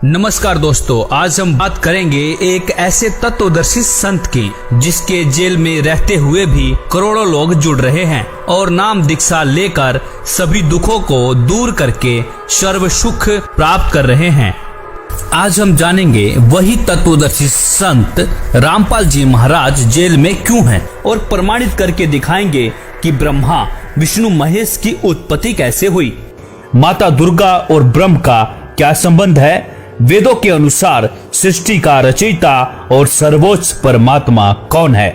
नमस्कार दोस्तों, आज हम बात करेंगे एक ऐसे तत्वदर्शी संत की जिसके जेल में रहते हुए भी करोड़ों लोग जुड़ रहे हैं और नाम दीक्षा लेकर सभी दुखों को दूर करके सर्व सुख प्राप्त कर रहे हैं। आज हम जानेंगे वही तत्वदर्शी संत रामपाल जी महाराज जेल में क्यों हैं और प्रमाणित करके दिखाएंगे कि ब्रह्मा विष्णु महेश की उत्पत्ति कैसे हुई, माता दुर्गा और ब्रह्म का क्या संबंध है, वेदों के अनुसार सृष्टि का रचयिता और सर्वोच्च परमात्मा कौन है,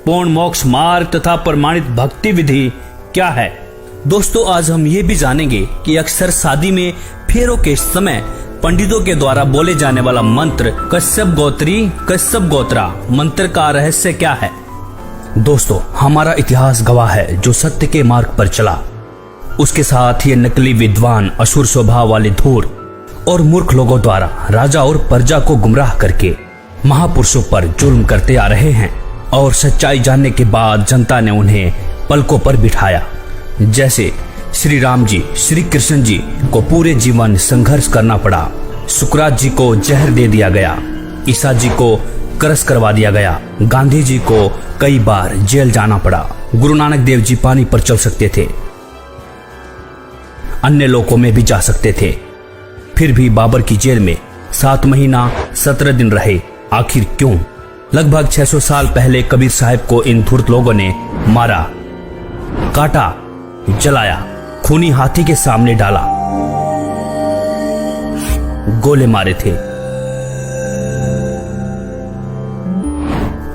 पूर्ण मोक्ष मार्ग तथा प्रमाणित भक्ति विधि क्या है। दोस्तों, आज हम ये भी जानेंगे कि अक्सर शादी में फेरों के समय पंडितों के द्वारा बोले जाने वाला मंत्र कश्यप गोत्री कश्यप गोत्रा मंत्र का रहस्य क्या है। दोस्तों, हमारा इतिहास गवाह है जो सत्य के मार्ग पर चला, उसके साथ ये नकली विद्वान असुर स्वभाव वाले धूर और मूर्ख लोगों द्वारा राजा और प्रजा को गुमराह करके महापुरुषों पर जुल्म करते आ रहे हैं और सच्चाई जानने के बाद जनता ने उन्हें पलकों पर बिठाया। जैसे श्री राम जी, श्री कृष्ण जी को पूरे जीवन संघर्ष करना पड़ा, सुकरात जी को जहर दे दिया गया, ईसा जी को क्रश करवा दिया गया, गांधी जी को कई बार जेल जाना पड़ा, गुरु नानक देव जी पानी पर चल सकते थे, अन्य लोकों में भी जा सकते थे, फिर भी बाबर की जेल में 7 महीना 17 दिन रहे। आखिर क्यों? लगभग 600 साल पहले कबीर साहब को इन धूर्त लोगों ने मारा, काटा, जलाया, खूनी हाथी के सामने डाला, गोले मारे थे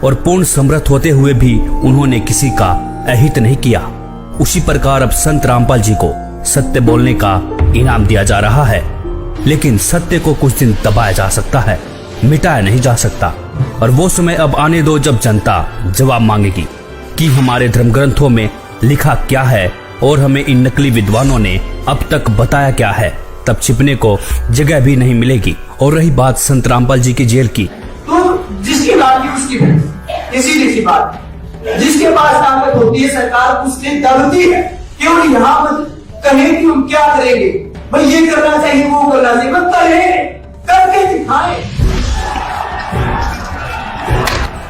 और पूर्ण समर्थ होते हुए भी उन्होंने किसी का अहित नहीं किया। उसी प्रकार अब संत रामपाल जी को सत्य बोलने का इनाम दिया जा रहा है, लेकिन सत्य को कुछ दिन दबाया जा सकता है, मिटाया नहीं जा सकता। और वो समय अब आने दो जब जनता जवाब मांगेगी कि हमारे धर्म ग्रंथों में लिखा क्या है और हमें इन नकली विद्वानों ने अब तक बताया क्या है। तब छिपने को जगह भी नहीं मिलेगी। और रही बात संत रामपाल जी की जेल की, तो जिसकी बात की उसकी सीधी सी बात, जिसके पास ताकत होती है सरकार उसने दबती है। क्यों यहाँ मत कहे कि हम क्या करेंगे, भाई ये करना चाहिए वो करना चाहिए, मत करें, करके दिखाएं।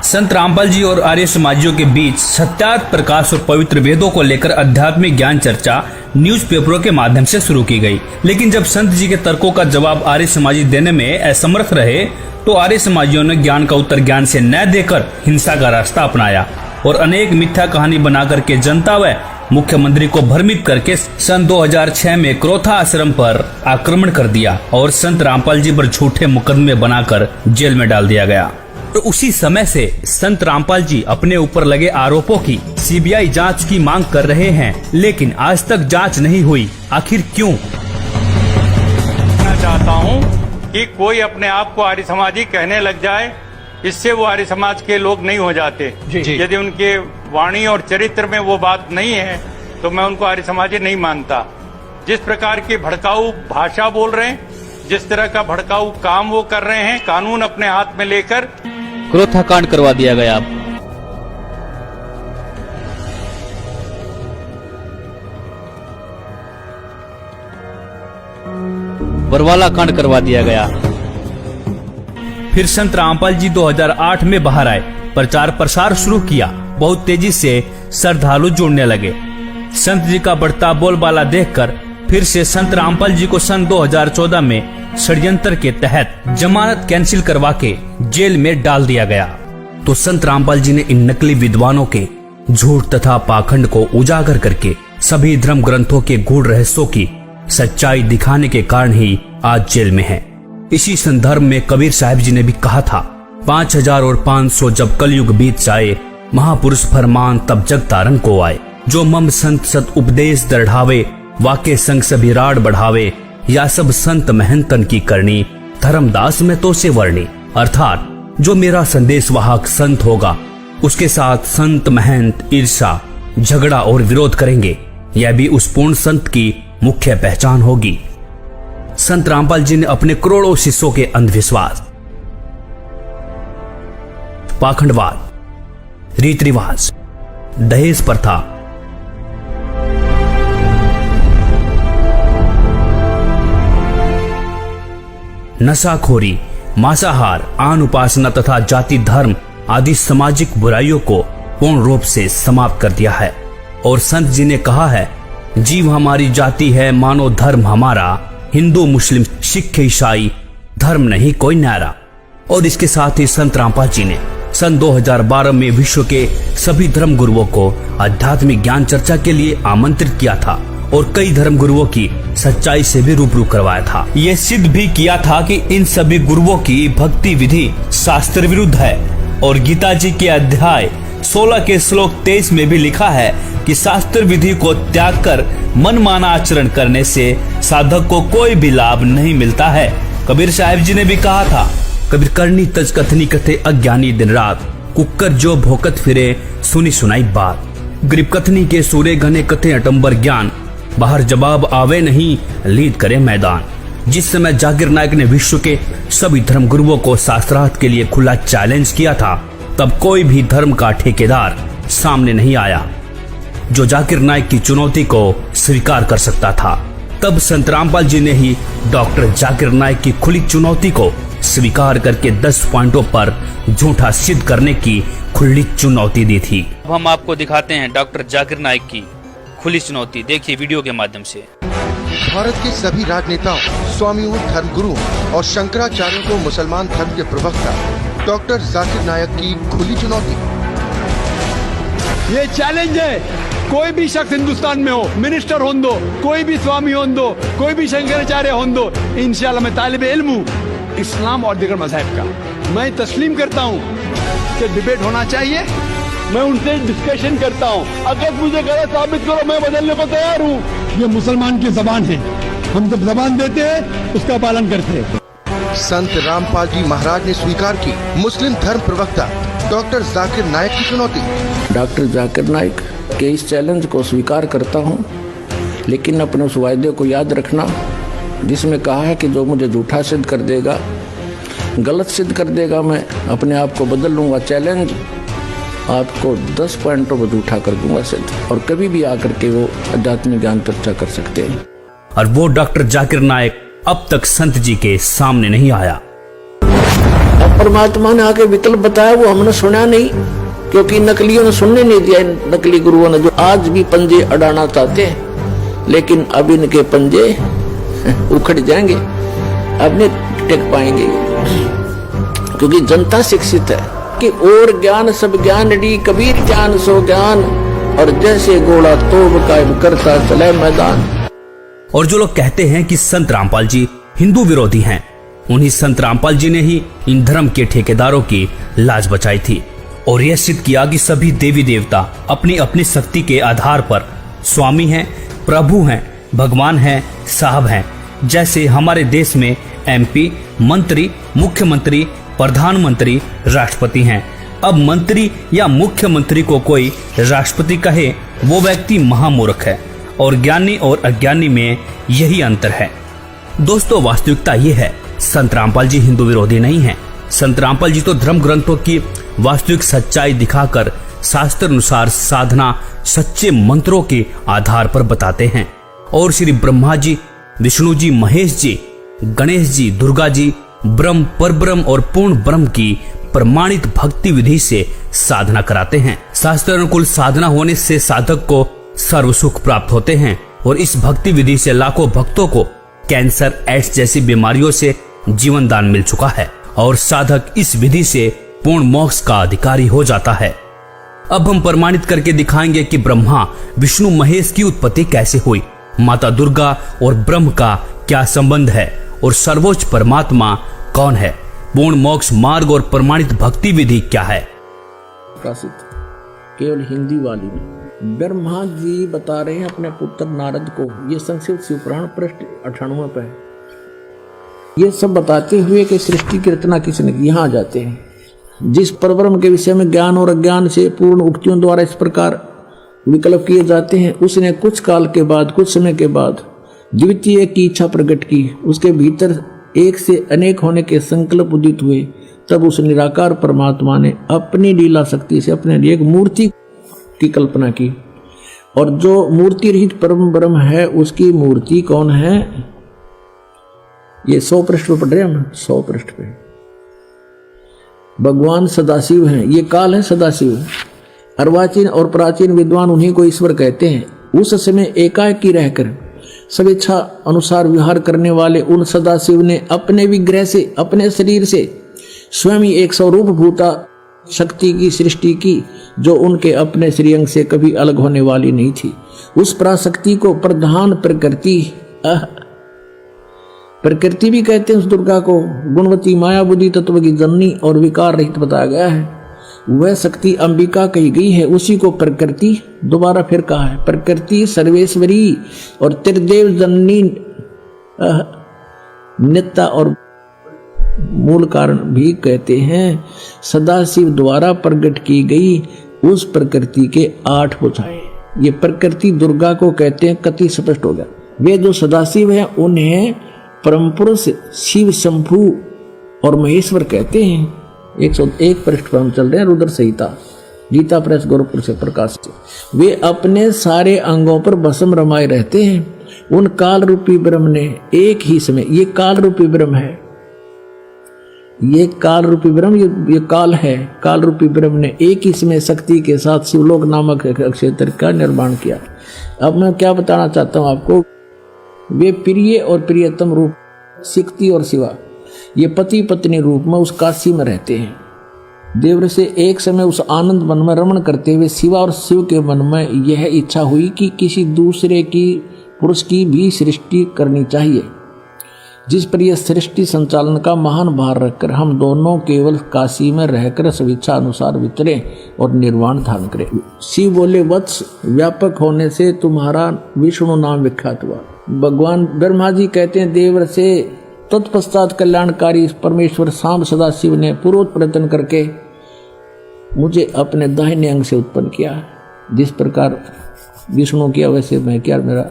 संत रामपाल जी और आर्य समाजियों के बीच सत्यार्थ प्रकाश और पवित्र वेदों को लेकर आध्यात्मिक ज्ञान चर्चा न्यूज़पेपरों के माध्यम से शुरू की गई। लेकिन जब संत जी के तर्कों का जवाब आर्य समाजी देने में असमर्थ रहे तो आर्य समाजियों ने ज्ञान का उत्तर ज्ञान से न देकर हिंसा का रास्ता अपनाया और अनेक मिथ्या कहानी बनाकर के जनता व मुख्यमंत्री को भ्रमित करके सन 2006 में क्रोथा आश्रम पर आक्रमण कर दिया और संत रामपाल जी पर झूठे मुकदमे बनाकर जेल में डाल दिया गया। तो उसी समय से संत रामपाल जी अपने ऊपर लगे आरोपों की सीबीआई जांच की मांग कर रहे हैं, लेकिन आज तक जांच नहीं हुई। आखिर क्यों? मैं चाहता हूं कि कोई अपने आप को आर्य समाजी कहने लग जाए, इससे वो आर्य समाज के लोग नहीं हो जाते। यदि उनके वाणी और चरित्र में वो बात नहीं है तो मैं उनको आर्य समाजी नहीं मानता। जिस प्रकार की भड़काऊ भाषा बोल रहे हैं, जिस तरह का भड़काऊ काम वो कर रहे हैं, कानून अपने हाथ में लेकर क्रोथा कांड करवा दिया गया। बरवाला कांड करवा दिया गया। फिर संत रामपाल जी 2008 में बाहर आए, प्रचार प्रसार शुरू किया, बहुत तेजी से श्रद्धालु जुड़ने लगे। संत जी का बढ़ता बोलबाला देखकर फिर से संत रामपाल जी को सन 2014 में षड्यंत्र के तहत जमानत कैंसिल करवा के जेल में डाल दिया गया। तो संत रामपाल जी ने इन नकली विद्वानों के झूठ तथा पाखंड को उजागर करके सभी धर्म ग्रंथों के गूढ़ रहस्यों की सच्चाई दिखाने के कारण ही आज जेल में है। इसी संदर्भ में कबीर साहब जी ने भी कहा था, 5000 और 500 जब कलयुग बीत जाए, महापुरुष फरमान तब जग तारन को आए, जो मम संत सत उपदेश दृढ़ावे, वाके संग सभी राड बढ़ावे, या सब संत महंतन की करनी, धर्मदास में तो से वर्णी। अर्थात जो मेरा संदेश वाहक संत होगा उसके साथ संत महंत ईर्षा, झगड़ा और विरोध करेंगे, यह भी उस पूर्ण संत की मुख्य पहचान होगी। संत रामपाल जी ने अपने करोड़ों शिष्यों के अंधविश्वास, पाखंडवाद, रीत रिवाज, दहेज प्रथा, नशाखोरी, मांसाहार, आन उपासना तथा जाति धर्म आदि सामाजिक बुराइयों को पूर्ण रूप से समाप्त कर दिया है। और संत जी ने कहा है, जीव हमारी जाति है, मानो धर्म हमारा, हिंदू मुस्लिम सिख ईसाई धर्म नहीं कोई न्यारा। और इसके साथ ही संत रामपाल जी ने सन 2012 में विश्व के सभी धर्म गुरुओं को आध्यात्मिक ज्ञान चर्चा के लिए आमंत्रित किया था और कई धर्म गुरुओं की सच्चाई से भी रूबरू करवाया था। ये सिद्ध भी किया था कि इन सभी गुरुओं की भक्ति विधि शास्त्र विरुद्ध है। और गीता जी के अध्याय 16 के श्लोक 23 में भी लिखा है कि शास्त्र विधि को त्याग कर मनमाना आचरण करने से साधक को कोई भी लाभ नहीं मिलता है। कबीर साहिब जी ने भी कहा था, कबीर करनी तज कथनी कथे अज्ञानी दिन रात, कुकर जो भोकत फिरे सुनी सुनाई बात। गरीब कथनी के सूरे घने कथे अटंबर ज्ञान, बाहर जवाब आवे नहीं लीद करे मैदान। जिस समय जाकिर नायक ने विश्व के सभी धर्म गुरुओं को शास्त्रार्थ के लिए खुला चैलेंज किया था, तब कोई भी धर्म का ठेकेदार सामने नहीं आया जो जाकिर नायक की चुनौती को स्वीकार कर सकता था। तब संत रामपाल जी ने ही डॉक्टर जाकिर नायक की खुली चुनौती को स्वीकार करके 10 पॉइंटों पर झूठा सिद्ध करने की खुली चुनौती दी थी। अब हम आपको दिखाते हैं डॉक्टर जाकिर नायक की खुली चुनौती, देखिए वीडियो के माध्यम से। भारत के सभी राजनेताओं, स्वामियों, धर्मगुरुओं और शंकराचार्यों को मुसलमान धर्म के प्रवक्ता डॉक्टर जाकिर नायक की खुली चुनौती। ये चैलेंज है, कोई भी शख्स हिंदुस्तान में हो, मिनिस्टर हों दो, कोई भी स्वामी हों दो, कोई भी शंकराचार्य हों दो, इंशाल्लाह मैं तालिबे इल्म हूँ इस्लाम और दीगर मज़हब का। मैं तस्लीम करता हूँ कि डिबेट होना चाहिए, मैं उनसे डिस्कशन करता हूँ। अगर मुझे गलत साबित करो, मैं बदलने को तैयार हूँ। ये मुसलमान की जबान है, हम जब जबान देते हैं उसका पालन करते हैं। संत रामपाल जी महाराज ने स्वीकार की मुस्लिम धर्म प्रवक्ता डॉक्टर जाकिर नायक की चुनौती। डॉक्टर जाकिर नायक के इस चैलेंज को स्वीकार करता हूं, लेकिन अपने उस वायदे को याद रखना जिसमें कहा है कि जो मुझे झूठा सिद्ध कर देगा, गलत सिद्ध कर देगा, मैं अपने आप को बदल लूंगा। चैलेंज आपको 10 पॉइंटों पर झूठा कर दूंगा सिद्ध, और कभी भी आकर के वो आध्यात्मिक ज्ञान चर्चा कर सकते हैं। और वो डॉक्टर जाकिर नायक अब तक संत जी के सामने नहीं आया। अब परमात्मा ने आके विकल्प बताया, वो हमने सुना नहीं, क्योंकि नकलियों ने सुनने नहीं दिया। नकली गुरुओं ने जो आज भी पंजे अड़ाना चाहते हैं, लेकिन अब इनके पंजे उखड़ जाएंगे, अब नहीं टिक पाएंगे, क्योंकि जनता शिक्षित है कि और ज्ञान सब ज्ञान डी, कबीर ज्ञान सो ज्ञान, और जैसे घोड़ा तोब कायम करता चले मैदान। और जो लोग कहते हैं कि संत रामपाल जी हिंदू विरोधी हैं, उन्हीं संत रामपाल जी ने ही इन धर्म के ठेकेदारों की लाज बचाई थी और यह सिद्ध किया कि सभी देवी देवता अपनी अपनी शक्ति के आधार पर स्वामी हैं, प्रभु हैं, भगवान हैं, साहब हैं। जैसे हमारे देश में MP, मंत्री, मुख्यमंत्री, प्रधानमंत्री, राष्ट्रपति हैं। अब मंत्री या मुख्यमंत्री को कोई राष्ट्रपति कहे, वो व्यक्ति महामूर्ख है, और ज्ञानी और अज्ञानी में यही अंतर है। दोस्तों, वास्तविकता ये है, संत रामपाल जी हिंदू विरोधी नहीं हैं। संत रामपाल जी तो धर्म ग्रंथों की वास्तविक सच्चाई दिखाकर शास्त्र अनुसार साधना सच्चे मंत्रों के आधार पर बताते हैं, और श्री ब्रह्मा जी, विष्णु जी, महेश जी, गणेश जी, दुर्गा जी ब्रह्म, परब्रह्म और पूर्ण ब्रह्म की प्रमाणित भक्ति विधि से साधना कराते हैं। शास्त्र अनुकूल साधना होने से साधक को सर्व सुख प्राप्त होते हैं, और इस भक्ति विधि से लाखों भक्तों को कैंसर, एड्स जैसी बीमारियों से जीवन दान मिल चुका है, और साधक इस विधि से पूर्ण मोक्ष का अधिकारी हो जाता है। अब हम प्रमाणित करके दिखाएंगे कि ब्रह्मा, विष्णु, महेश की उत्पत्ति कैसे हुई, माता दुर्गा और ब्रह्म का क्या संबंध है, और सर्वोच्च परमात्मा कौन है, पूर्ण मोक्ष मार्ग और प्रमाणित भक्ति विधि क्या है। प्रकाशित केवल हिंदी वाली में ब्रह्मा जी बता रहे हैं अपने पुत्र नारद को, ये संस्कृत शिवपुराण पृष्ठ 98 पे है। ये सब बताते हुए कि सृष्टि की रचना किसने की। यहाँ आ जाते हैं, जिस परब्रह्म के विषय में ज्ञान और अज्ञान से पूर्ण उक्तियों द्वारा इस प्रकार विकल्प किए जाते हैं, उसने कुछ काल के बाद, कुछ समय के बाद द्वितीय की इच्छा प्रकट की, उसके भीतर एक से अनेक होने के संकल्प उदित हुए। तब उस निराकार परमात्मा ने अपनी लीला शक्ति से अपने लिए एक मूर्ति की कल्पना की, और जो मूर्ति रहित परम ब्रह्म है, उसकी मूर्ति कौन है? ये 100 पृष्ठ पे पढ़ रहे हैं हम, 100 पृष्ठ पे। भगवान सदाशिव हैं, ये काल है सदाशिव। अर्वाचीन और प्राचीन विद्वान उन्हीं को ईश्वर कहते हैं। उस समय एकाकी रहकर सब इच्छा अनुसार विहार करने वाले उन सदाशिव ने अपने विग्रह से, अपने शरीर से स्वयं ही एक स्वरूप भूता शक्ति की सृष्टि की, जो उनके अपने श्रीअंग से कभी अलग होने वाली नहीं थी। उस पराशक्ति को प्रधान प्रकृति भी कहते हैं। उस दुर्गा को गुणवती माया बुद्धि तत्व की जननी और विकार रहित बताया गया है। वह शक्ति अंबिका कही गई है, उसी को प्रकृति दोबारा फिर कहा है। प्रकृति सर्वेश्वरी और त्रिदेव जननी नित्या और मूल कारण भी कहते हैं। सदाशिव द्वारा प्रकट की गई उस प्रकृति के 8 भुजाएं, ये प्रकृति दुर्गा को कहते हैं। कति स्पष्ट हो गया। वे जो सदाशिव हैं उन्हें परम पुरुष शिव शंभु और महेश्वर कहते हैं। 101 पृष्ठ पर हम चल रहे हैं, रुद्र संहिता, गीता प्रेस गोरखपुर से प्रकाशित। वे अपने सारे अंगों पर भस्म रमाए रहते हैं। उन काल रूपी ब्रह्म ने एक ही समय, ये काल रूपी ब्रह्म है, ये काल रूपी ब्रह्म, ये काल है, काल रूपी ब्रह्म ने एक ही समय शक्ति के साथ शिवलोक नामक क्षेत्र का निर्माण किया। अब मैं क्या बताना चाहता हूं आपको, वे प्रिय और प्रियतम रूप शक्ति और शिवा, ये पति पत्नी रूप में उस काशी में रहते हैं। देवर से एक समय उस आनंद वन में रमण करते हुए शिवा और शिव के मन में यह इच्छा हुई कि किसी दूसरे की पुरुष की भी सृष्टि करनी चाहिए, जिस पर यह सृष्टि संचालन का महान भार रखकर हम दोनों केवल काशी में रहकर स्वेच्छा अनुसार विचरे और निर्वाण धारण करें। शिव बोले, वत्स व्यापक होने से तुम्हारा विष्णु नाम विख्यात हुआ। भगवान ब्रह्मा जी कहते हैं, देवर से तत्पश्चात कल्याणकारी परमेश्वर सांब सदाशिव ने पूर्वोत्तर प्रयत्न करके मुझे अपने दाहिने अंग से उत्पन्न किया। जिस प्रकार विष्णु किया वैसे मैं किया, मेरा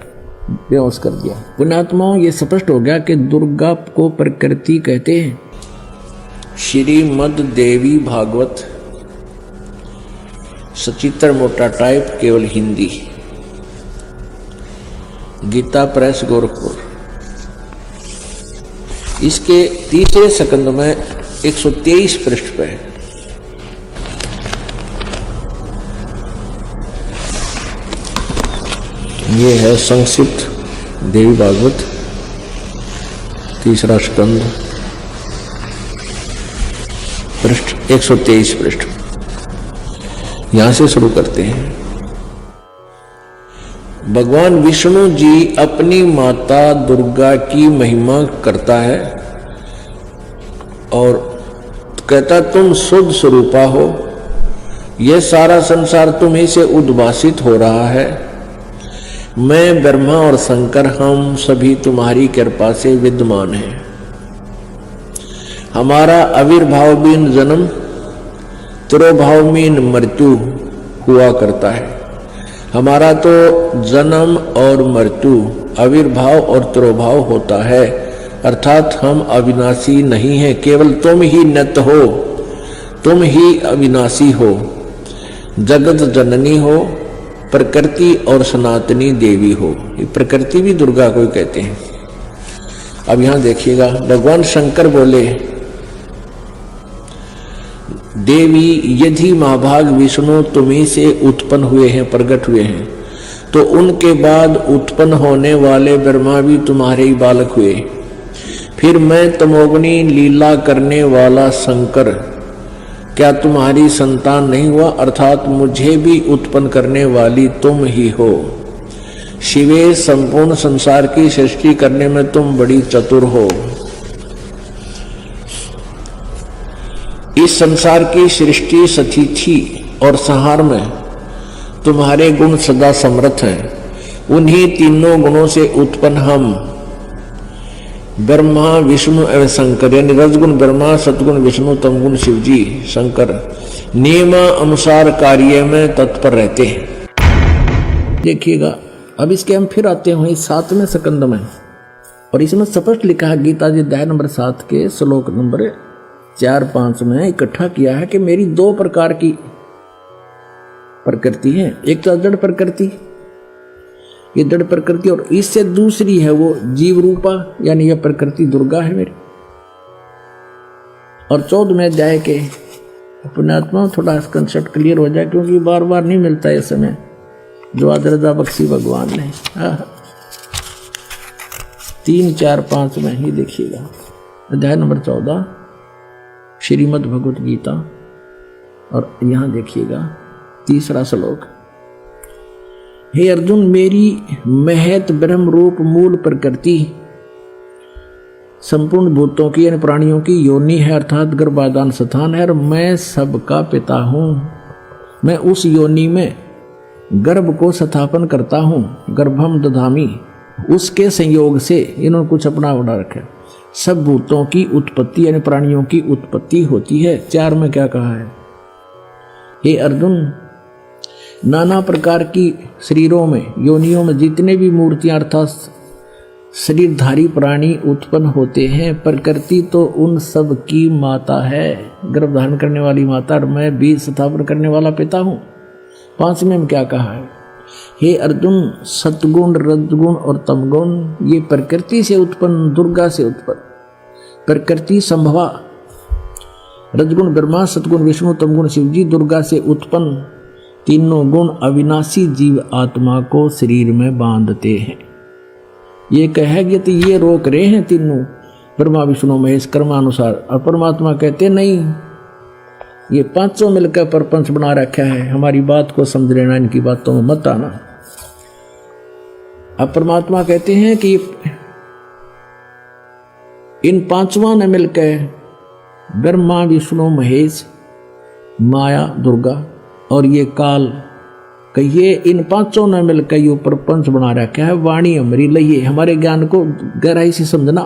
बेहोश कर दिया। पुण्यात्माओं, ये स्पष्ट हो गया कि दुर्गा को प्रकृति कहते हैं। श्रीमद् देवी भागवत सचित्र मोटा टाइप, केवल हिंदी, गीता प्रेस गोरखपुर। इसके तीसरे स्कंद में 123 पृष्ठ पे है। ये है संक्षिप्त देवी भागवत तीसरा स्कंद, पृष्ठ 123 पृष्ठ। यहां से शुरू करते हैं। भगवान विष्णु जी अपनी माता दुर्गा की महिमा करता है और कहता, तुम शुद्ध स्वरूपा हो, यह सारा संसार तुम्हीं से उद्भासित हो रहा है। मैं ब्रह्मा और शंकर हम सभी तुम्हारी कृपा से विद्यमान हैं। हमारा आविर्भाव बिन जन्म, तिरोभाव बिन मृत्यु हुआ करता है। हमारा तो जन्म और मृत्यु, आविर्भाव और तिरोभाव होता है, अर्थात हम अविनाशी नहीं हैं। केवल तुम ही नित्य हो, तुम ही अविनाशी हो, जगत जननी हो, प्रकृति और सनातनी देवी हो। ये प्रकृति भी दुर्गा को ही कहते हैं। अब यहां देखिएगा, भगवान शंकर बोले, देवी यदि महाभाग विष्णु तुम्हीं से उत्पन्न हुए हैं, प्रकट हुए हैं, तो उनके बाद उत्पन्न होने वाले ब्रह्मा भी तुम्हारे ही बालक हुए। फिर मैं तमोगुनी लीला करने वाला शंकर क्या तुम्हारी संतान नहीं हुआ? अर्थात मुझे भी उत्पन्न करने वाली तुम ही हो। शिवे, संपूर्ण संसार की सृष्टि करने में तुम बड़ी चतुर हो। इस संसार की सृष्टि, स्थिति और संहार में तुम्हारे गुण सदा समर्थ हैं। उन्हीं तीनों गुणों से उत्पन्न हम ब्रह्मा, विष्णु एवं शंकर, यानी रजगुण ब्रह्मा, सतगुण विष्णु, तमगुण शिवजी शंकर नियम अनुसार कार्य में तत्पर रहते हैं। देखिएगा, अब इसके हम फिर आते हैं 7वें स्कंद में, और इसमें स्पष्ट लिखा है, गीता जी अध्याय नंबर 7 के श्लोक नंबर 4-5 में इकट्ठा किया है कि मेरी 2 प्रकार की प्रकृति है। एक तो जड़ प्रकृति, ये जड़ प्रकृति, और इससे दूसरी है वो जीव रूपा, यानी यह प्रकृति दुर्गा है मेरी। और 14वें अध्याय के अपने आत्मा में थोड़ा कंसेप्ट क्लियर हो जाए, क्योंकि बार बार नहीं मिलता ये समय जो आज रजा बख्शी भगवान ने। 3, 4, 5 में ही देखिएगा। अध्याय नंबर 14 श्रीमद् भगवत गीता, और यहां देखिएगा 3रा श्लोक। हे अर्जुन, मेरी महत ब्रह्म रूप मूल प्रकृति संपूर्ण भूतों की यानी प्राणियों की योनि है, अर्थात गर्भाधान स्थान है, और मैं सबका पिता हूं। मैं उस योनि में गर्भ को स्थापन करता हूं, गर्भम दधामी। उसके संयोग से इन्होंने कुछ अपना बना रखा है। सब भूतों की उत्पत्ति यानी प्राणियों की उत्पत्ति होती है। 4 में क्या कहा है? हे अर्जुन, नाना प्रकार की शरीरों में योनियों में जितने भी मूर्तियां अर्थात शरीरधारी प्राणी उत्पन्न होते हैं, प्रकृति तो उन सब की माता है, गर्भ धारण करने वाली माता, और मैं बीज स्थापन करने वाला पिता हूं। 5वें में क्या कहा है? हे अर्जुन, सतगुण रजगुण और तमगुण ये प्रकृति से उत्पन्न, दुर्गा से उत्पन्न प्रकृति संभवा, रजगुण ब्रह्मा, सतगुण विष्णु, तमगुण शिव जी, दुर्गा से उत्पन्न तीनों गुण अविनाशी जीव आत्मा को शरीर में बांधते हैं। ये कहेंगे तो ये रोक रहे हैं तीनों, ब्रह्मा विष्णु महेश कर्मानुसार, और परमात्मा कहते नहीं, ये 5 मिलकर प्रपंच बना रखा है, हमारी बात को समझ लेना, इनकी बातों में मत आना। अब परमात्मा कहते हैं कि इन 5 ने मिलकर ब्रह्मा विष्णु महेश माया दुर्गा और ये काल कहिए, इन 5 ने मिलकर ये प्रपंच बना रखा है। वाणी हमारी लइए, हमारे ज्ञान को गहराई से समझना।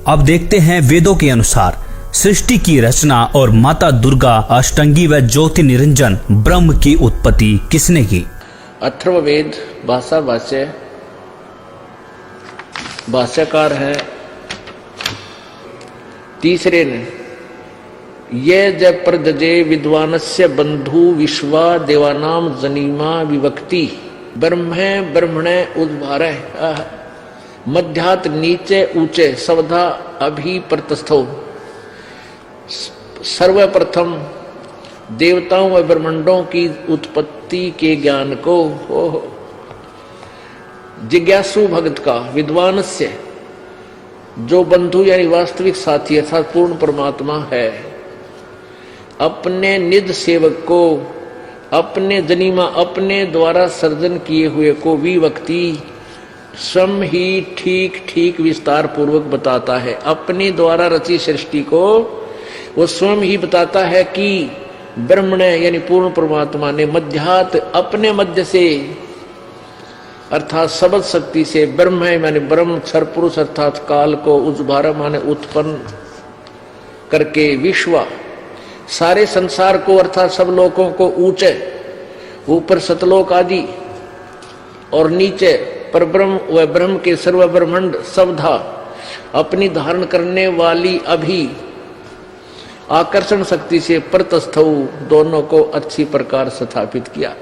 अब देखते हैं वेदों के अनुसार सृष्टि की रचना और माता दुर्गा अष्टंगी व ज्योति निरंजन ब्रह्म की उत्पत्ति किसने की? अथर्ववेद भाषा भाष्य, भाष्यकार है 3 ने, ये जब प्रजजे विद्वानस्य बंधु विश्वा देवानाम जनीमा विभक्ति ब्रह्मे ब्रह्मणे उद्भारे मध्यात नीचे ऊंचे सवधा अभी प्रतस्थो। सर्वप्रथम देवताओं व ब्रह्मांडों की उत्पत्ति के ज्ञान को जिज्ञासु भक्त का, विद्वानस्य जो बंधु यानी वास्तविक साथी अर्थात पूर्ण परमात्मा है, अपने निज सेवक को, अपने जनीमा अपने द्वारा सर्जन किए हुए को विभक्ति स्वयं ही ठीक ठीक विस्तार पूर्वक बताता है। अपने द्वारा रची सृष्टि को वो स्वयं ही बताता है कि ब्रह्म ने यानी पूर्ण परमात्मा ने मध्यात अपने मध्य से अर्थात सबद शक्ति से ब्रह्म है माने ब्रह्म क्षर पुरुष अर्थात काल को उद्भार माने उत्पन्न करके विश्व सारे संसार को अर्थात सब लोगों को ऊंचे ऊपर सतलोक आदि और नीचे परब्रह्म व ब्रह्म के सर्व ब्रह्मांड सबधा अपनी धारण करने वाली अभी आकर्षण शक्ति से प्रतस्थौ दोनों को अच्छी प्रकार स्थापित किया।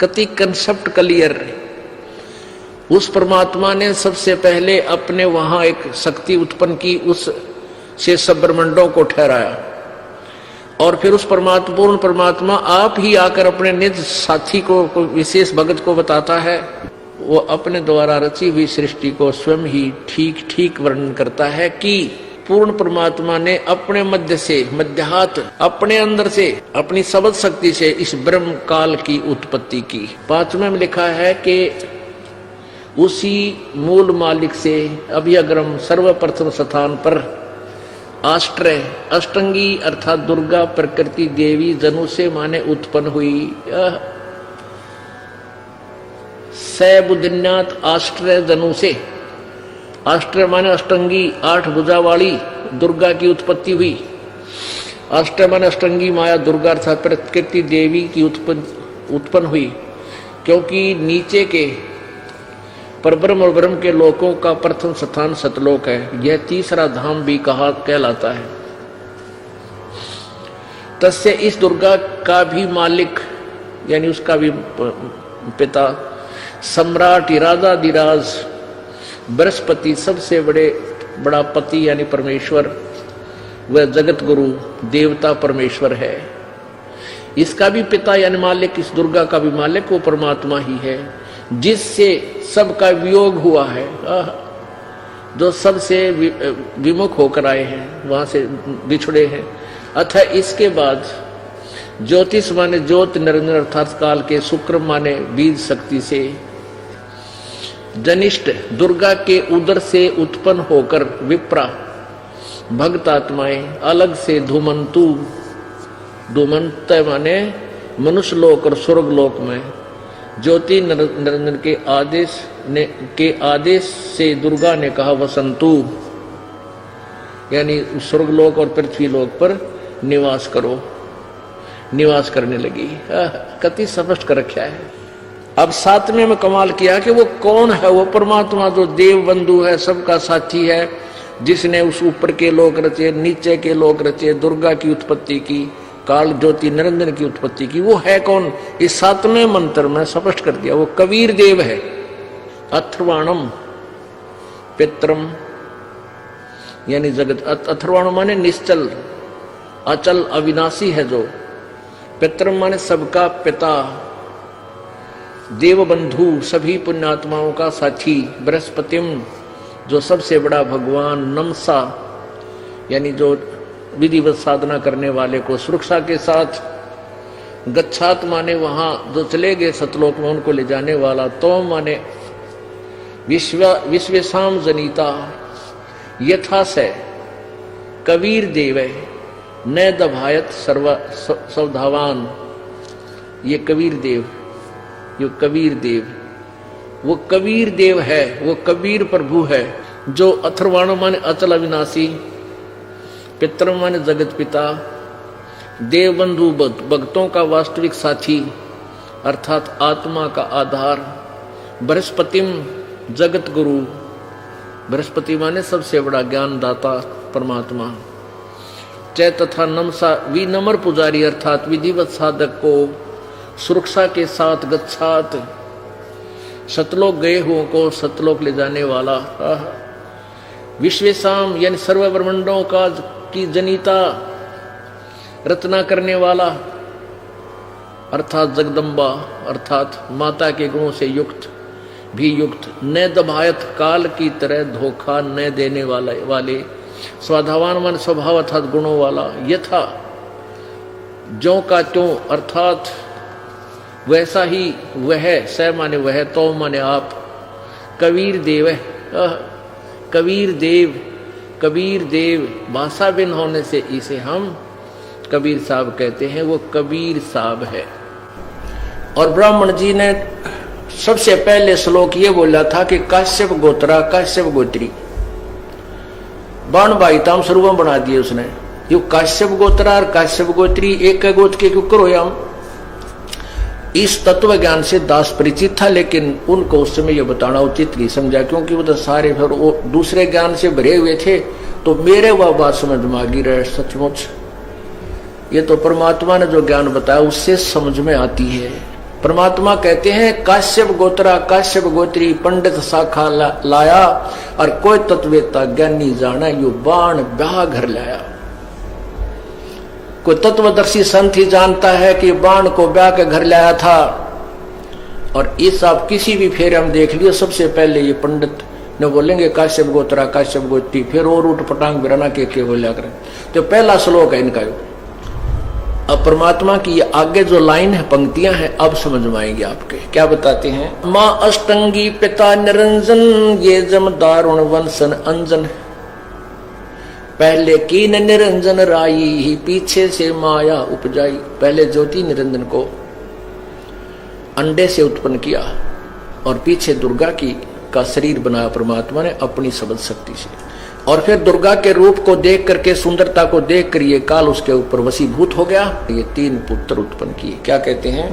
कति कंसेप्ट क्लियर। उस परमात्मा ने सबसे पहले अपने वहां एक शक्ति उत्पन्न की, उस से सब ब्रह्मांडों को ठहराया और फिर उस परमात्मा पूर्ण परमात्मा आप ही आकर अपने निज साथी को विशेष भगत को बताता है। वो अपने द्वारा रची हुई सृष्टि को स्वयं ही ठीक ठीक वर्णन करता है कि पूर्ण परमात्मा ने अपने मध्य से मध्यात अपने अंदर से अपनी सबद शक्ति से इस ब्रह्म काल की उत्पत्ति की। 5वें में लिखा है कि उसी मूल मालिक से अभ्यग्रम सर्वप्रथम स्थान पर आष्ट्रय अष्टंगी अर्थात दुर्गा प्रकृति देवी जनु से माने उत्पन्न हुई। सैबुद्धिन्यात आष्ट्रय जनु से, आष्ट्रय माने अष्टंगी 8 भुजा वाली दुर्गा की उत्पत्ति हुई। आष्ट्रय माने अष्टंगी माया दुर्गा अर्थात प्रकृति देवी की उत्पन्न हुई, क्योंकि नीचे के परब्रह्म और ब्रह्म के लोकों का प्रथम स्थान सतलोक है। यह तीसरा धाम भी कहलाता है। तस्य इस दुर्गा का भी मालिक यानी उसका भी पिता सम्राट राजाधिराज बृहस्पति सबसे बड़ा पति यानी परमेश्वर, वह जगत गुरु देवता परमेश्वर है। इसका भी पिता यानी मालिक, इस दुर्गा का भी मालिक वो परमात्मा ही है, जिससे सबका वियोग हुआ है, जो सबसे विमुख होकर आए हैं, वहां से बिछड़े हैं। अतः इसके बाद ज्योतिष माने ज्योत निरंजन अर्थात काल के, शुक्र माने बीज शक्ति से, जनिष्ठ दुर्गा के उदर से उत्पन्न होकर विप्रा भक्त आत्माएं, अलग से धूमंतु, धूमंत माने मनुष्य लोक और स्वर्ग लोक में ज्योति निरंजन के आदेश से दुर्गा ने कहा वसंतु, यानी स्वर्गलोक और पृथ्वी लोक पर निवास करो, निवास करने लगी। कति स्पष्ट कर रखा है। अब सातवें में कमाल किया कि वो कौन है, वो परमात्मा जो देव बंधु है, सबका साथी है, जिसने उस ऊपर के लोक रचे, नीचे के लोक रचे, दुर्गा की उत्पत्ति की, काल ज्योति निरंजन की उत्पत्ति की। वो है कौन? इस सातवें मंत्र में स्पष्ट कर दिया, वो कबीर देव है। अथर्वाणम पित्रम यानी जगत, अथर्वाणम माने निश्चल अचल अविनाशी है जो, पित्रम माने सबका पिता, देव बंधु सभी पुण्यात्माओं का साथी, बृहस्पतिम जो सबसे बड़ा भगवान, नमसा यानी जो विधिवत साधना करने वाले को सुरक्षा के साथ, गच्छात माने वहां जो चले गए सतलोक में उनको ले जाने वाला, तो माने विश्वेशाम जनिता, यथा से कबीर देव न दभायत सवधावान, ये कबीर देव, ये कबीर देव, वो कबीर देव है, वो कबीर प्रभु है, जो अथर्वाण माने अचल अविनाशी, पितर माने जगत पिता, देव बंधु भक्तों का वास्तविक साथी अर्थात आत्मा का आधार, बृहस्पतिम जगत गुरु, बृहस्पति माने सबसे बड़ा ज्ञानदाता परमात्मा, चै तथा नमसा विनम्र पुजारी अर्थात विधिवत साधक को सुरक्षा के साथ गच्छात सतलोक गए हुओं को सतलोक ले जाने वाला, विश्वेशाम यानी सर्व ब्रह्मांडों का की जनिता रचना करने वाला अर्थात जगदम्बा अर्थात माता के गुणों से युक्त भी युक्त, न दभायत काल की तरह धोखा न देने वाले, स्वाधावान मन स्वभाव अर्थात गुणों वाला, यथा ज्यों का त्यों अर्थात वैसा ही वह, स माने वह, तो माने आप, कबीर देव है, कबीर देव, कबीर देव भाषा भिन्न होने से इसे हम कबीर साहब कहते हैं, वो कबीर साहब है। और ब्राह्मण जी ने सबसे पहले श्लोक ये बोला था कि काश्यप गोत्रा काश्यप गोत्री, बाण बाईताम स्वरूपम बना दिए उसने, यो काश्यप गोत्रा और काश्यप गोत्री एक गोत्र के क्यों करो हम। इस तत्व ज्ञान से दास परिचित था, लेकिन उनको उस समय यह बताना उचित नहीं समझा, क्योंकि वो तो सारे फिर वो दूसरे ज्ञान से भरे हुए थे, तो मेरे वह बात समझ में आ गई रहे। सचमुच ये तो परमात्मा ने जो ज्ञान बताया उससे समझ में आती है। परमात्मा कहते हैं काश्यप गोत्रा काश्यप गोत्री पंडित शाखा लाया, और कोई तत्ववेत्ता ज्ञानी जाना यो बाण ब्याह घर लाया। कोई तत्वदर्शी संत ही जानता है कि बाण को ब्याह के घर लाया था। और इस आप किसी भी फेरे हम देख लियो, सबसे पहले ये पंडित ने बोलेंगे काश्यप गोत्रा काश्यप गोत्री, फिर और उठ पटांग बिराना के बोलिया करें। तो पहला श्लोक है इनका। अब परमात्मा की ये आगे जो लाइन है, पंक्तियां हैं, अब समझ में आएंगे आपके। क्या बताते हैं? माँ अष्टंगी पिता निरंजन, ये जम दारुण वंशन अंजन, पहले कीन निरंजन राई ही पीछे से माया उपजाई। पहले ज्योति निरंजन को अंडे से उत्पन्न किया और पीछे दुर्गा का शरीर बनाया परमात्मा ने अपनी शब्द शक्ति से, और फिर दुर्गा के रूप को देख करके, सुंदरता को देख कर ये काल उसके ऊपर वशीभूत हो गया। ये 3 पुत्र उत्पन्न किए। क्या कहते हैं?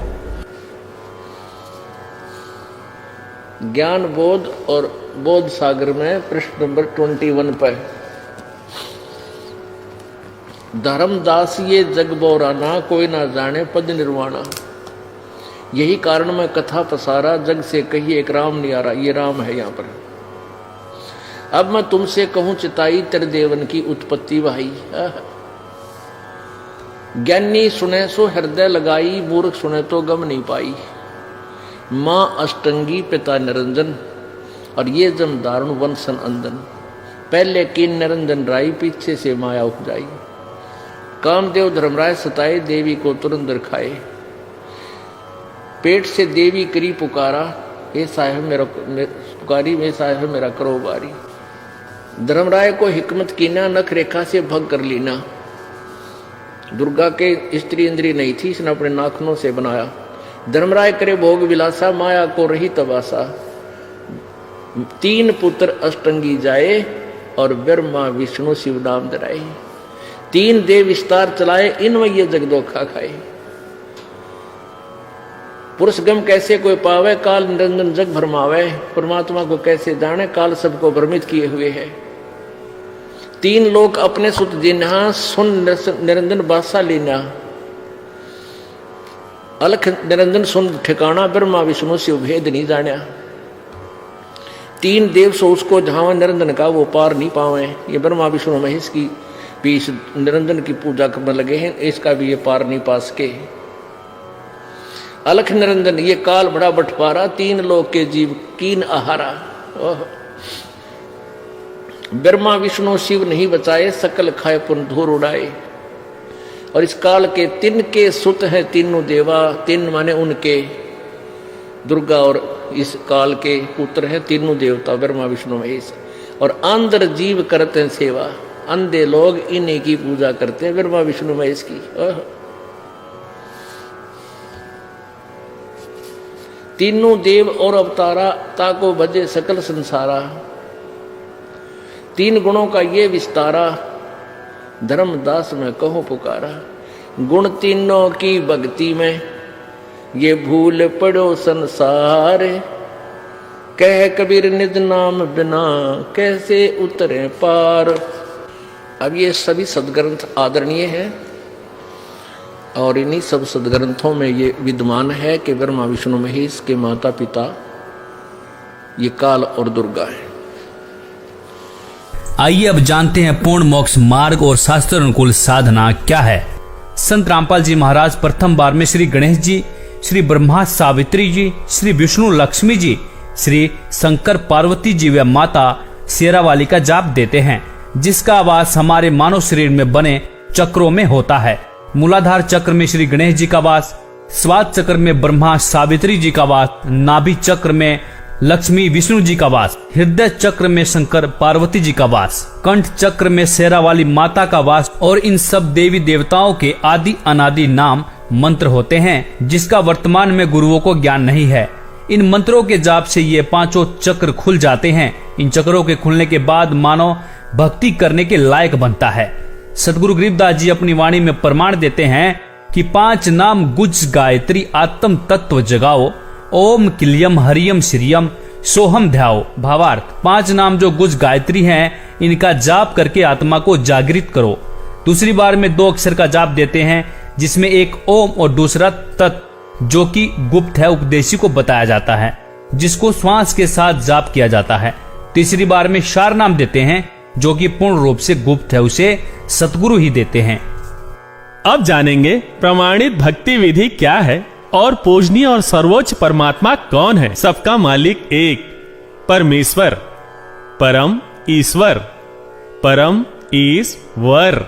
ज्ञान बोध और बोध सागर में पृष्ठ नंबर 21 पर, धर्मदास ये जग बोराना, कोई ना जाने पद निर्वाणा। यही कारण मैं कथा पसारा, जग से कही एक राम नहीं आ रहा। ये राम है यहाँ पर। अब मैं तुमसे कहूं चिताई, तेरे देवन की उत्पत्ति भाई। ज्ञानी सुने सो हृदय लगाई, मूर्ख सुने तो गम नहीं पाई। माँ अष्टंगी पिता निरंजन, और ये जम दारुण वंशन अंदन। पहले कीन निरंजन राई, पीछे से माया उपजाई। कामदेव धर्मराय सताए, देवी को तुरंत दिखाए। पेट से देवी करी पुकारा, हे साहेब मेरा पुकारी, वे साहेब मेरा करो बारी। धर्मराय को हिकमत कीना, नख रेखा से भग कर लीना। दुर्गा के स्त्री इंद्री नहीं थी, इसने अपने नाखूनों से बनाया। धर्मराय करे भोग विलासा, माया को रही तबासा। 3 पुत्र अष्टंगी जाए, और ब्रह्मा विष्णु शिव नाम धराए। 3 देव विस्तार चलाए, इनमें ये जग धोखा खाए। पुरुष गम कैसे कोई पावे, काल निरंजन जग भरमावे। परमात्मा को कैसे जाने, काल सबको भ्रमित किए हुए है। 3 लोग अपने सुत जिन्हा, सुन निरंजन बासा लीना। अलख निरंजन सुन ठिकाना, ब्रह्मा विष्णु शिव भेद नहीं जाना। 3 देव सो उसको झावे, निरंजन का वो पार नहीं पावे। ये ब्रह्मा विष्णु महेश की भी निरंजन की पूजा करने लगे हैं, इसका भी ये पार नहीं पा सके। अलख निरंजन ये काल बड़ा बंटवारा, 3 लोक के जीव कीन आहारा। ब्रह्मा विष्णु शिव नहीं बचाए, सकल खाए पुन धूर उड़ाए। और इस काल के 3 के सुत हैं तीनों देवा, 3 माने उनके, दुर्गा और इस काल के पुत्र हैं तीनों देवता, ब्रह्मा विष्णु महेश। और अंदर जीव करते हैं सेवा, अंधे लोग इन्हीं की पूजा करते हैं, ब्रह्मा विष्णु महेश की। तीनों देव और अवतारा, ताको भजे सकल संसारा। 3 गुणों का ये विस्तारा, धर्मदास में कहो पुकारा। गुण तीनों की भक्ति में, ये भूल पड़ो संसार। कह कबीर निज नाम बिना, कैसे उतरे पार। अब ये सभी सदग्रंथ आदरणीय हैं, और इन्हीं सब सदग्रंथों में ये विद्यमान है कि ब्रह्मा विष्णु महेश के माता पिता ये काल और दुर्गा है। आइए अब जानते हैं पूर्ण मोक्ष मार्ग और शास्त्र अनुकूल साधना क्या है। संत रामपाल जी महाराज प्रथम बार में श्री गणेश जी, श्री ब्रह्मा सावित्री जी, श्री विष्णु लक्ष्मी जी, श्री शंकर पार्वती जी व माता शेरावाली का जाप देते हैं, जिसका वास हमारे मानव शरीर में बने चक्रों में होता है। मूलाधार चक्र में श्री गणेश जी का वास, स्वाद चक्र में ब्रह्मा सावित्री जी का वास, नाभि चक्र में लक्ष्मी विष्णु जी का वास, हृदय चक्र में शंकर पार्वती जी का वास, कंठ चक्र में शेरावाली माता का वास। और इन सब देवी देवताओं के आदि अनादि नाम मंत्र होते हैं, जिसका वर्तमान में गुरुओं को ज्ञान नहीं है। इन मंत्रों के जाप से ये 5 चक्र खुल जाते हैं। इन चक्रों के खुलने के बाद मानव भक्ति करने के लायक बनता है। सदगुरु गरीबदास जी अपनी वाणी में प्रमाण देते हैं कि 5 नाम गुज गायत्री आत्म तत्व जगाओ, ओम किलियम हरियम श्रियम सोहम ध्याओ। भावार्थ, 5 नाम जो गुज गायत्री हैं, इनका जाप करके आत्मा को जागृत करो। दूसरी बार में 2 अक्षर का जाप देते हैं, जिसमें एक ओम और दूसरा तत्, जो कि गुप्त है, उपदेशी को बताया जाता है, जिसको श्वास के साथ जाप किया जाता है। तीसरी बार में शार नाम देते हैं, जो कि पूर्ण रूप से गुप्त है, उसे सतगुरु ही देते हैं। अब जानेंगे प्रमाणित भक्ति विधि क्या है और पूजनीय और सर्वोच्च परमात्मा कौन है। सबका मालिक एक, परमेश्वर, परम ईश्वर, परम ईश्वर,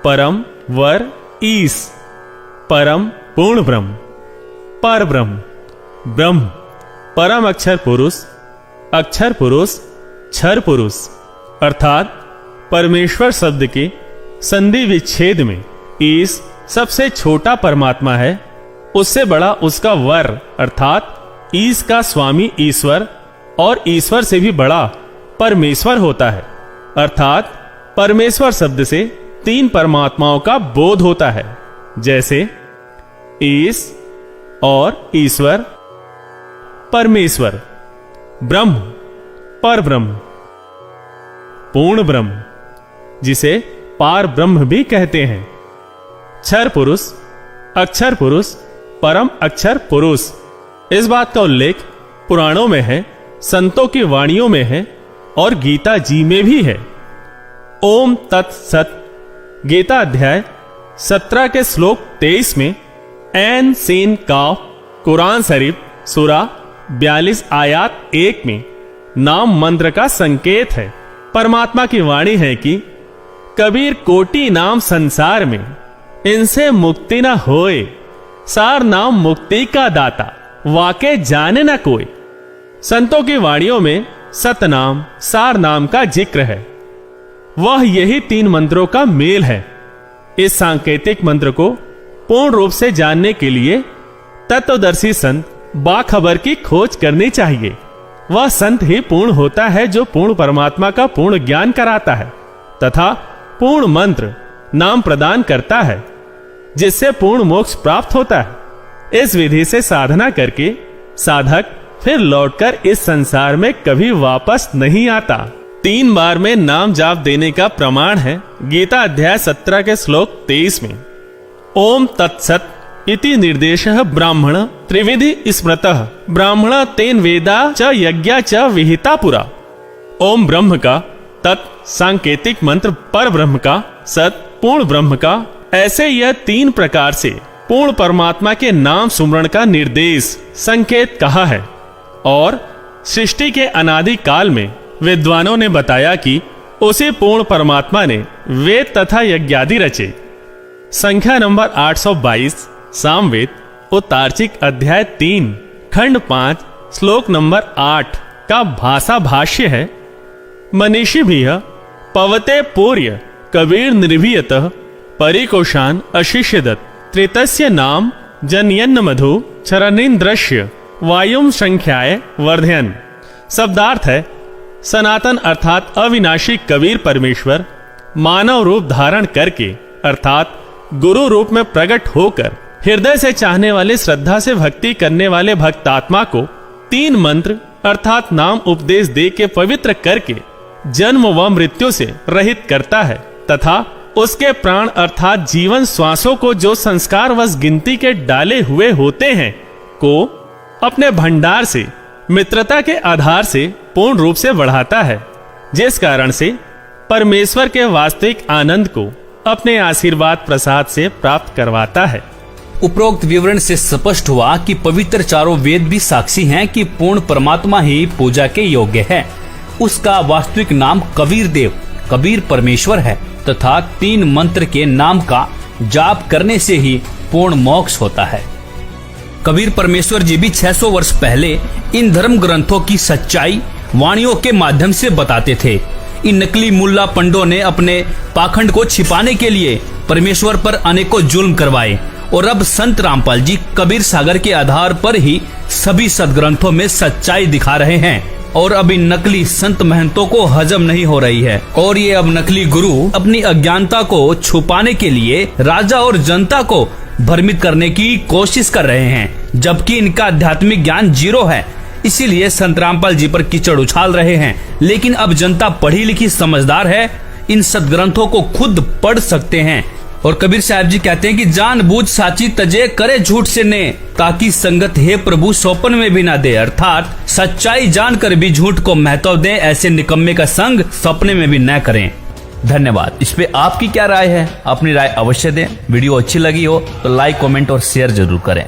परम वर ईश, परम पूर्ण ब्रह्म, पर ब्रह्म, ब्रह्म, परम अक्षर पुरुष, क्षर पुरुष। अर्थात परमेश्वर शब्द के संधि विच्छेद में ईश सबसे छोटा परमात्मा है, उससे बड़ा उसका वर अर्थात ईश का स्वामी ईश्वर, और ईश्वर से भी बड़ा परमेश्वर होता है। अर्थात परमेश्वर शब्द से 3 परमात्माओं का बोध होता है, जैसे ईश और ईश्वर, परमेश्वर, ब्रह्म, पर ब्रह्म, पूर्ण ब्रह्म, जिसे पार ब्रह्म भी कहते हैं, क्षर पुरुष, अक्षर पुरुष परम अक्षर पुरुष। इस बात का उल्लेख पुराणों में है, संतों की वाणियों में है और गीता जी में भी है। ओम तत्सत गीता अध्याय 17 के श्लोक 23 में ऐन सीन काफ कुरान शरीफ सूरा 42 आयात 1 में नाम मंत्र का संकेत है। परमात्मा की वाणी है कि कबीर कोटि नाम संसार में, इनसे मुक्ति न होए, सार नाम मुक्ति का दाता, वाके जाने न कोई। संतों की वाणियों में सतनाम सार नाम का जिक्र है। वह यही 3 मंत्रों का मेल है। इस सांकेतिक मंत्र को पूर्ण रूप से जानने के लिए तत्वदर्शी संत बाखबर की खोज करनी चाहिए। वह संत ही पूर्ण होता है जो पूर्ण परमात्मा का पूर्ण ज्ञान कराता है तथा पूर्ण मंत्र नाम प्रदान करता है, जिससे पूर्ण मोक्ष प्राप्त होता है। इस विधि से साधना करके साधक फिर लौटकर इस संसार में कभी वापस नहीं आता। 3 बार में नाम जाप देने का प्रमाण है गीता अध्याय 17 के श्लोक 23 में ओम तत्सत इति निर्देशः ब्राह्मण त्रिविधि स्मृतः ब्राह्मण तेन वेदा च यज्ञा च विहिता पुरा। ओम ब्रह्म का, तत् सांकेतिक मंत्र पर ब्रह्म का, सत पूर्ण ब्रह्म का, ऐसे यह 3 प्रकार से पूर्ण परमात्मा के नाम सुमरण का निर्देश संकेत कहा है। और सृष्टि के अनादि काल में विद्वानों ने बताया कि उसी पूर्ण परमात्मा ने वेद तथा यज्ञादि रचे। संख्या नंबर 822 सामवेद उत्तार्चिक अध्याय 3 खंड 5 श्लोक नंबर 8 का भाषा भाष्य है। मनीषी भी पवते पूर्य कबीर निर्भीयतः परिकोशान अशिष्यदत् त्रितस्य नाम जनयन्न मधु चरणीन्द्रस्य वायुम संख्याय वर्धयन। शब्दार्थ है, सनातन अर्थात अविनाशी कबीर परमेश्वर मानव रूप धारण करके अर्थात गुरु रूप में प्रकट होकर हृदय से चाहने वाले श्रद्धा से भक्ति करने वाले भक्तात्मा को 3 मंत्र अर्थात नाम उपदेश दे के पवित्र करके जन्म व मृत्यु से रहित करता है तथा उसके प्राण अर्थात जीवन श्वासों को जो संस्कार वश गिनती के डाले हुए होते हैं को अपने भंडार से मित्रता के आधार से पूर्ण रूप से बढ़ाता है, जिस कारण से परमेश्वर के वास्तविक आनंद को अपने आशीर्वाद प्रसाद से प्राप्त करवाता है। उपरोक्त विवरण से स्पष्ट हुआ कि पवित्र चारों वेद भी साक्षी हैं कि पूर्ण परमात्मा ही पूजा के योग्य है। उसका वास्तविक नाम कबीर देव कबीर परमेश्वर है तथा 3 मंत्र के नाम का जाप करने से ही पूर्ण मोक्ष होता है। कबीर परमेश्वर जी भी 600 वर्ष पहले इन धर्म ग्रंथों की सच्चाई वाणियों के माध्यम से बताते थे। इन नकली मुल्ला पंडों ने अपने पाखंड को छिपाने के लिए परमेश्वर पर अनेकों जुल्म करवाए और अब संत रामपाल जी कबीर सागर के आधार पर ही सभी सदग्रंथों में सच्चाई दिखा रहे हैं और अब इन नकली संत महंतों को हजम नहीं हो रही है और ये अब नकली गुरु अपनी अज्ञानता को छुपाने के लिए राजा और जनता को भ्रमित करने की कोशिश कर रहे हैं, जबकि इनका आध्यात्मिक ज्ञान 0 है। इसीलिए संत रामपाल जी पर कीचड़ उछाल रहे हैं। लेकिन अब जनता पढ़ी लिखी समझदार है, इन सदग्रंथों को खुद पढ़ सकते हैं। और कबीर साहब जी कहते हैं कि जानबूझ साची तजे करे झूठ से ने, ताकि संगत हे प्रभु सौपन में भी ना दे। अर्थात सच्चाई जानकर भी झूठ को महत्व दें, ऐसे निकम्मे का संग सपने में भी न करें। धन्यवाद। इस पे आपकी क्या राय है? अपनी राय अवश्य दें। वीडियो अच्छी लगी हो तो लाइक, कमेंट और शेयर जरूर करें।